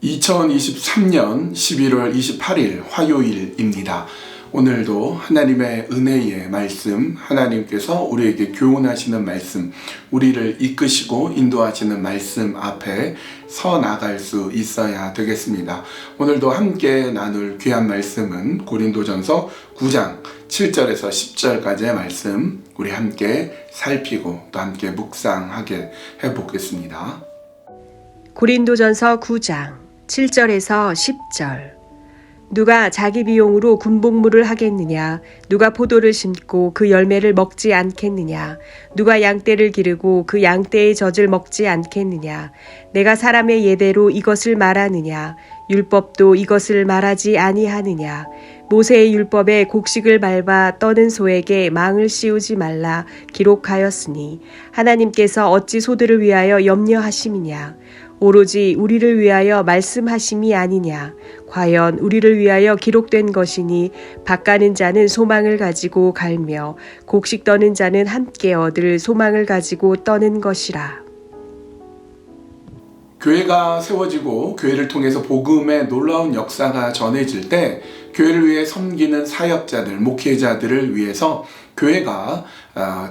2023년 11월 28일 화요일입니다. 오늘도 하나님의 은혜의 말씀, 하나님께서 우리에게 교훈하시는 말씀, 우리를 이끄시고 인도하시는 말씀 앞에 서 나갈 수 있어야 되겠습니다. 오늘도 함께 나눌 귀한 말씀은 고린도전서 9장 7절에서 10절까지의 말씀, 우리 함께 살피고 또 함께 묵상하게 해보겠습니다. 고린도전서 9장 7절에서 10절. 누가 자기 비용으로 군복무를 하겠느냐? 누가 포도를 심고 그 열매를 먹지 않겠느냐? 누가 양떼를 기르고 그 양떼의 젖을 먹지 않겠느냐? 내가 사람의 예대로 이것을 말하느냐? 율법도 이것을 말하지 아니하느냐? 모세의 율법에 곡식을 밟아 떠는 소에게 망을 씌우지 말라 기록하였으니 하나님께서 어찌 소들을 위하여 염려하심이냐? 오로지 우리를 위하여 말씀하심이 아니냐. 과연 우리를 위하여 기록된 것이니 밭가는 자는 소망을 가지고 갈며 곡식 떠는 자는 함께 얻을 소망을 가지고 떠는 것이라. 교회가 세워지고 교회를 통해서 복음의 놀라운 역사가 전해질 때 교회를 위해 섬기는 사역자들, 목회자들을 위해서 교회가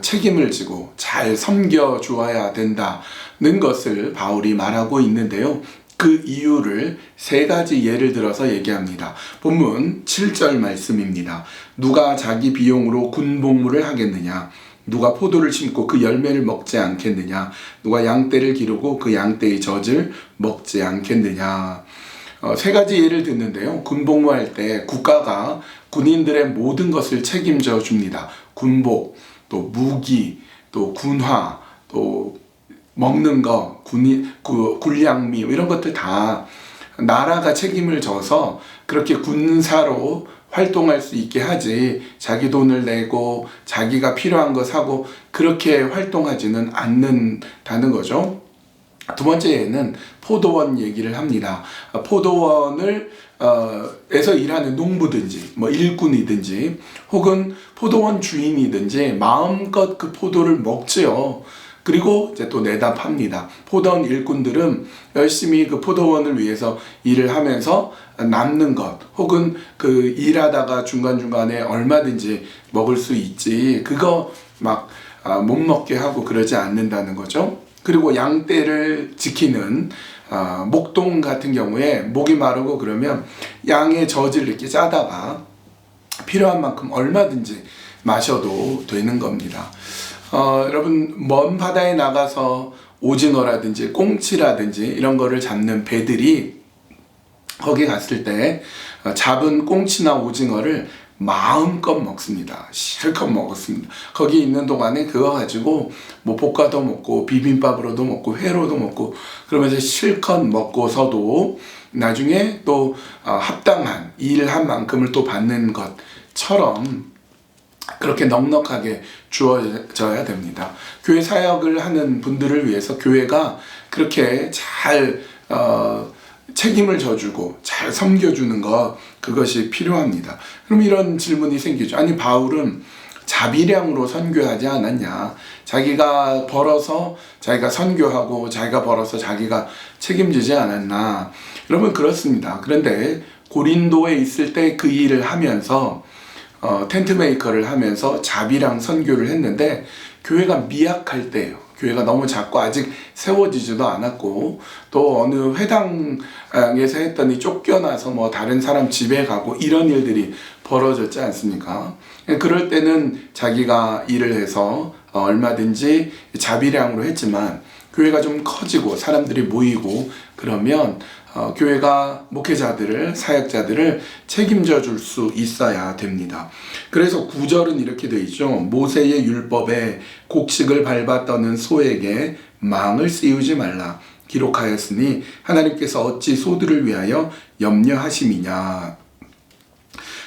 책임을 지고 잘 섬겨 주어야 된다는 것을 바울이 말하고 있는데요. 그 이유를 세 가지 예를 들어서 얘기합니다. 본문 7절 말씀입니다. 누가 자기 비용으로 군복무를 하겠느냐? 누가 포도를 심고 그 열매를 먹지 않겠느냐? 누가 양떼를 기르고 그 양떼의 젖을 먹지 않겠느냐? 세 가지 예를 듣는데요. 군복무할 때 국가가 군인들의 모든 것을 책임져 줍니다. 군복, 또 무기, 또 군화, 또 먹는 거, 군량미 이런 것들 다 나라가 책임을 져서 그렇게 군사로 활동할 수 있게 하지, 자기 돈을 내고 자기가 필요한 거 사고 그렇게 활동하지는 않는다는 거죠. 두 번째는 포도원 얘기를 합니다. 포도원을 에서 일하는 농부든지 일꾼이든지 혹은 포도원 주인이든지 마음껏 그 포도를 먹지요. 그리고 이제 또 내다 팝니다. 포도원 일꾼들은 열심히 그 포도원을 위해서 일을 하면서 남는 것 혹은 그 일하다가 중간중간에 얼마든지 먹을 수 있지, 그거 막 못 먹게 하고 그러지 않는다는 거죠. 그리고 양떼를 지키는 목동 같은 경우에 목이 마르고 그러면 양의 젖을 이렇게 짜다가 필요한 만큼 얼마든지 마셔도 되는 겁니다. 여러분, 먼 바다에 나가서 오징어라든지 꽁치라든지 이런 거를 잡는 배들이 거기 갔을 때 잡은 꽁치나 오징어를 마음껏 먹습니다. 실컷 먹었습니다. 거기 있는 동안에 그거 가지고 볶아도 먹고 비빔밥으로도 먹고 회로도 먹고 그러면서 실컷 먹고서도 나중에 또 합당한 일한 만큼을 또 받는 것처럼 그렇게 넉넉하게 주어져야 됩니다. 교회 사역을 하는 분들을 위해서 교회가 그렇게 잘 책임을 져주고 잘 섬겨주는 것, 그것이 필요합니다. 그럼 이런 질문이 생기죠. 아니, 바울은 자비량으로 선교하지 않았냐? 자기가 벌어서 자기가 선교하고 자기가 벌어서 자기가 책임지지 않았나? 여러분, 그렇습니다. 그런데 고린도에 있을 때 그 일을 하면서 텐트 메이커를 하면서 자비랑 선교를 했는데 교회가 미약할 때예요. 교회가 너무 작고 아직 세워지지도 않았고 또 어느 회당에서 했더니 쫓겨나서 다른 사람 집에 가고 이런 일들이 벌어졌지 않습니까? 그럴 때는 자기가 일을 해서 얼마든지 자비량으로 했지만 교회가 좀 커지고 사람들이 모이고 그러면 교회가 목회자들을, 사역자들을 책임져 줄 수 있어야 됩니다. 그래서 9절은 이렇게 되어 있죠. 모세의 율법에 곡식을 밟아 떠는 소에게 망을 씌우지 말라 기록하였으니 하나님께서 어찌 소들을 위하여 염려하심이냐.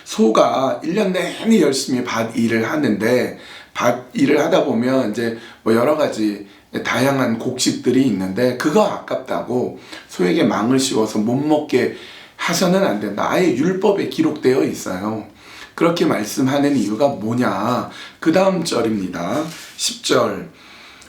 소가 1년 내내 열심히 밭 일을 하는데 밭 일을 하다 보면 이제 여러 가지 다양한 곡식들이 있는데 그거 아깝다고 소에게 망을 씌워서 못 먹게 하서는 안 된다. 아예 율법에 기록되어 있어요. 그렇게 말씀하는 이유가 뭐냐? 그 다음 절입니다. 10절.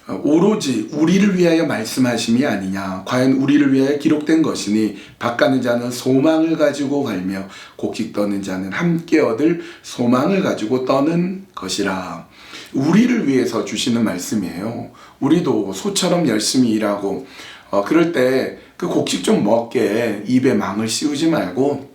오로지 우리를 위하여 말씀하심이 아니냐. 과연 우리를 위하여 기록된 것이니 밭 가는 자는 소망을 가지고 갈며 곡식 떠는 자는 함께 얻을 소망을 가지고 떠는 것이라. 우리를 위해서 주시는 말씀이에요. 우리도 소처럼 열심히 일하고 그럴 때 그 곡식 좀 먹게 입에 망을 씌우지 말고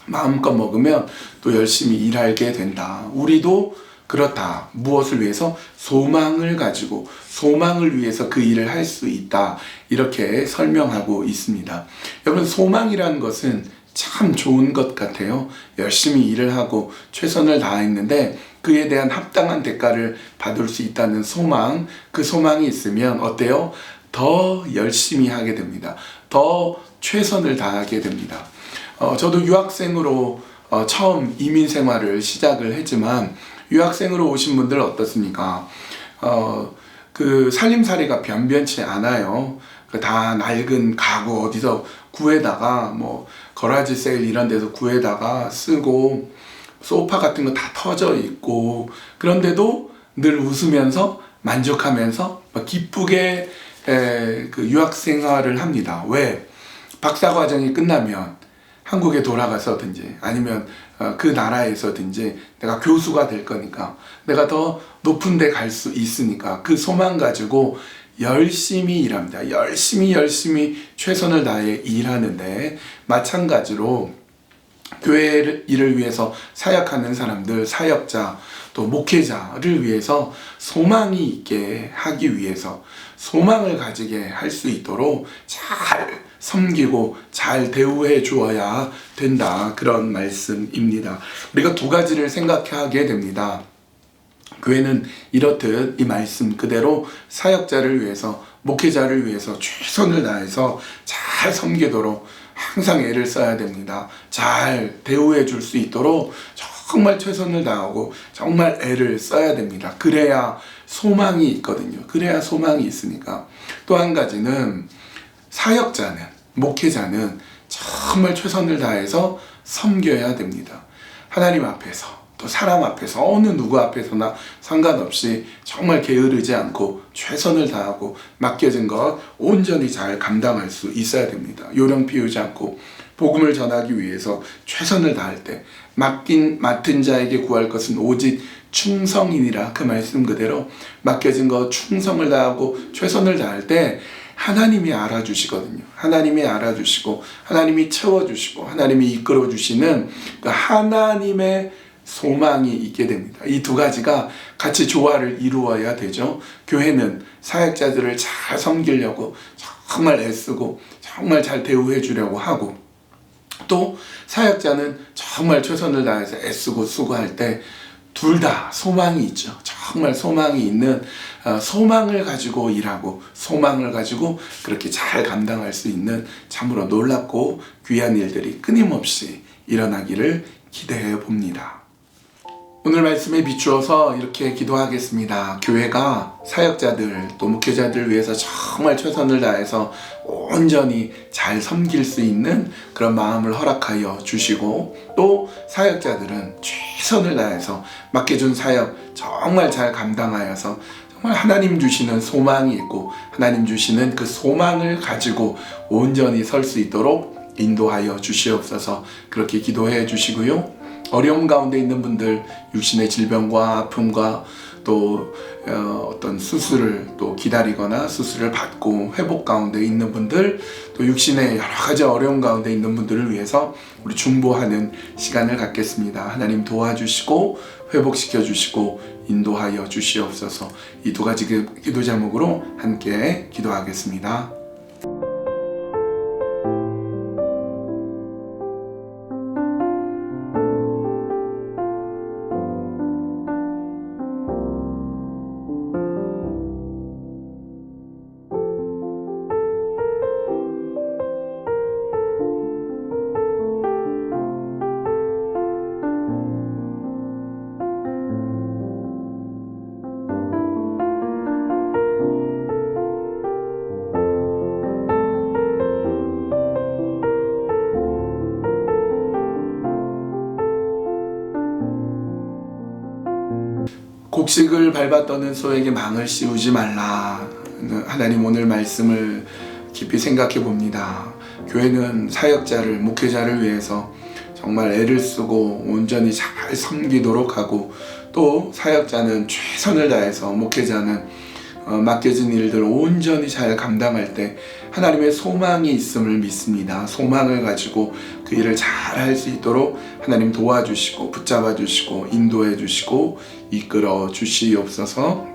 마음껏 먹으면 또 열심히 일하게 된다. 우리도 그렇다. 무엇을 위해서? 소망을 가지고 소망을 위해서 그 일을 할 수 있다. 이렇게 설명하고 있습니다. 여러분, 소망이라는 것은 참 좋은 것 같아요. 열심히 일을 하고 최선을 다했는데 그에 대한 합당한 대가를 받을 수 있다는 소망, 그 소망이 있으면 어때요? 더 열심히 하게 됩니다. 더 최선을 다하게 됩니다. 저도 유학생으로 처음 이민 생활을 시작을 했지만 유학생으로 오신 분들 어떻습니까? 그 살림살이가 변변치 않아요. 다 낡은 가구 어디서 구해다가 뭐 거라지 세일 이런 데서 구해다가 쓰고 소파 같은 거 다 터져 있고 그런데도 늘 웃으면서 만족하면서 기쁘게 그 유학 생활을 합니다. 왜? 박사 과정이 끝나면 한국에 돌아가서든지 아니면 그 나라에서든지 내가 교수가 될 거니까 내가 더 높은 데 갈 수 있으니까 그 소망 가지고 열심히 일합니다. 열심히 최선을 다해 일하는데 마찬가지로 교회 일을 위해서 사역하는 사람들, 사역자, 또 목회자를 위해서 소망이 있게 하기 위해서 소망을 가지게 할 수 있도록 잘 섬기고 잘 대우해 주어야 된다. 그런 말씀입니다. 우리가 두 가지를 생각하게 됩니다. 교회는 이렇듯 이 말씀 그대로 사역자를 위해서 목회자를 위해서 최선을 다해서 잘 섬기도록 항상 애를 써야 됩니다. 잘 대우해 줄 수 있도록 정말 최선을 다하고 정말 애를 써야 됩니다. 그래야 소망이 있거든요. 그래야 소망이 있으니까. 또 한 가지는 사역자는, 목회자는 정말 최선을 다해서 섬겨야 됩니다. 하나님 앞에서, 또 사람 앞에서, 어느 누구 앞에서나 상관없이 정말 게으르지 않고 최선을 다하고 맡겨진 것 온전히 잘 감당할 수 있어야 됩니다. 요령 피우지 않고 복음을 전하기 위해서 최선을 다할 때 맡은 자에게 구할 것은 오직 충성이니라. 그 말씀 그대로 맡겨진 것 충성을 다하고 최선을 다할 때 하나님이 알아주시거든요. 하나님이 알아주시고 하나님이 채워주시고 하나님이 이끌어주시는 그 하나님의 소망이 있게 됩니다. 이 두 가지가 같이 조화를 이루어야 되죠. 교회는 사역자들을 잘 섬기려고 정말 애쓰고 정말 잘 대우해 주려고 하고 또 사역자는 정말 최선을 다해서 애쓰고 수고할 때 둘 다 소망이 있죠. 정말 소망이 있는 소망을 가지고 일하고 소망을 가지고 그렇게 잘 감당할 수 있는 참으로 놀랍고 귀한 일들이 끊임없이 일어나기를 기대해 봅니다. 오늘 말씀에 비추어서 이렇게 기도하겠습니다. 교회가 사역자들 또 목회자들을 위해서 정말 최선을 다해서 온전히 잘 섬길 수 있는 그런 마음을 허락하여 주시고 또 사역자들은 최선을 다해서 맡겨준 사역 정말 잘 감당하여서 정말 하나님 주시는 소망이 있고 하나님 주시는 그 소망을 가지고 온전히 설 수 있도록 인도하여 주시옵소서. 그렇게 기도해 주시고요. 어려움 가운데 있는 분들, 육신의 질병과 아픔과 또 어떤 수술을 또 기다리거나 수술을 받고 회복 가운데 있는 분들, 또 육신의 여러 가지 어려움 가운데 있는 분들을 위해서 우리 중보하는 시간을 갖겠습니다. 하나님 도와주시고 회복시켜 주시고 인도하여 주시옵소서. 이 두 가지 기도 제목으로 함께 기도하겠습니다. 곡식을 밟아 떠는 소에게 망을 씌우지 말라. 하나님 오늘 말씀을 깊이 생각해 봅니다. 교회는 사역자를, 목회자를 위해서 정말 애를 쓰고 온전히 잘 섬기도록 하고, 또 사역자는 최선을 다해서, 목회자는 맡겨진 일들 온전히 잘 감당할 때 하나님의 소망이 있음을 믿습니다. 소망을 가지고 그 일을 잘 할 수 있도록 하나님 도와주시고 붙잡아 주시고 인도해 주시고 이끌어 주시옵소서.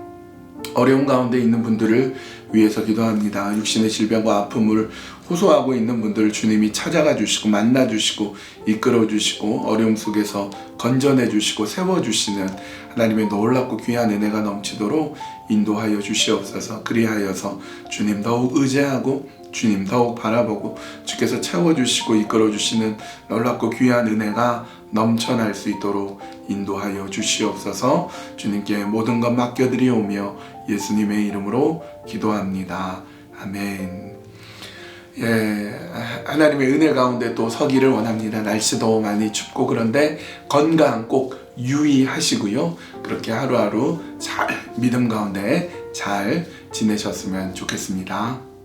어려운 가운데 있는 분들을 위해서 기도합니다. 육신의 질병과 아픔을 호소하고 있는 분들을 주님이 찾아가 주시고 만나 주시고 이끌어 주시고 어려움 속에서 건져내 주시고 세워 주시는 하나님의 놀랍고 귀한 은혜가 넘치도록 인도하여 주시옵소서. 그리하여서 주님 더욱 의지하고 주님 더욱 바라보고 주께서 채워주시고 이끌어주시는 놀랍고 귀한 은혜가 넘쳐날 수 있도록 인도하여 주시옵소서. 주님께 모든 것 맡겨드리오며 예수님의 이름으로 기도합니다. 아멘. 하나님의 은혜 가운데 또 서기를 원합니다. 날씨도 많이 춥고 그런데 건강 꼭 유의하시고요. 그렇게 하루하루 잘 믿음 가운데 잘 지내셨으면 좋겠습니다.